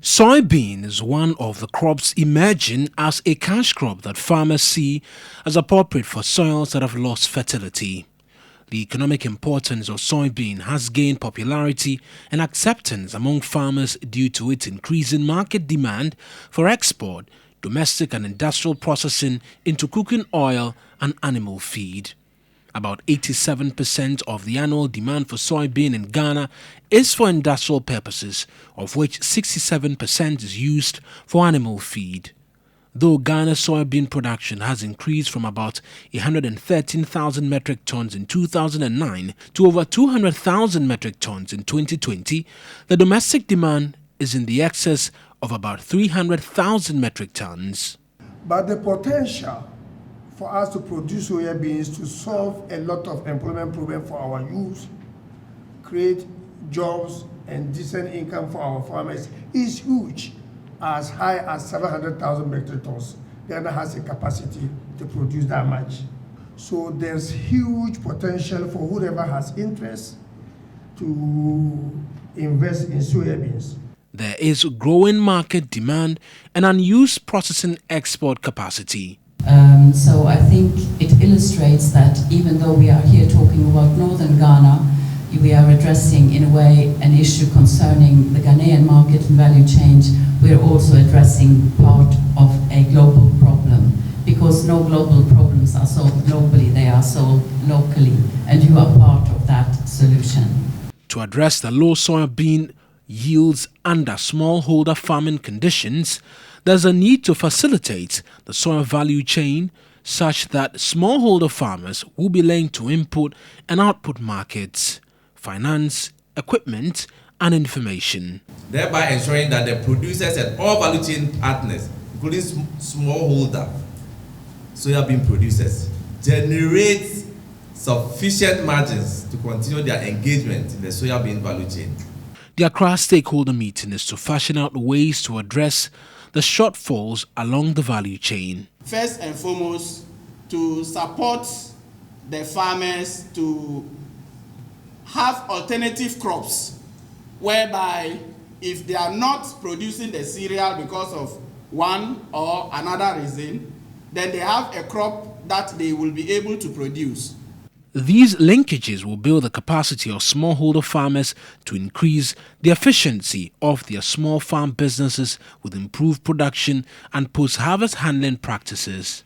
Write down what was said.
Soybean is one of the crops emerging as a cash crop that farmers see as appropriate for soils that have lost fertility. The economic importance of soybean has gained popularity and acceptance among farmers due to its increasing market demand for export, domestic and industrial processing into cooking oil and animal feed. About 87% of the annual demand for soybean in Ghana is for industrial purposes, of which 67% is used for animal feed. Though Ghana's soybean production has increased from about 113,000 metric tons in 2009 to over 200,000 metric tons in 2020, the domestic demand is in the excess of about 300,000 metric tons. But the potential for us to produce soybeans to solve a lot of employment problems for our youth, create jobs and decent income for our farmers is huge, as high as 700,000 metric tons. Ghana has a capacity to produce that much. So there's huge potential for whoever has interest to invest in soybeans. There is growing market demand and unused processing export capacity. So I think it illustrates that even though we are here talking about northern Ghana, we are addressing in a way an issue concerning the Ghanaian market and value chain. We are also addressing part of a global problem, because no global problems are solved globally, they are solved locally, and you are part of that solution. To address the low soybean yields under smallholder farming conditions, there's a need to facilitate the soy value chain such that smallholder farmers will be linked to input and output markets, finance, equipment, and information. Thereby ensuring that the producers and all value chain partners, including smallholder soybean producers, generate sufficient margins to continue their engagement in the soybean value chain. The Accra stakeholder meeting is to fashion out ways to address the shortfalls along the value chain. First and foremost, to support the farmers to have alternative crops, whereby if they are not producing the cereal because of one or another reason, then they have a crop that they will be able to produce. These linkages will build the capacity of smallholder farmers to increase the efficiency of their small farm businesses with improved production and post-harvest handling practices.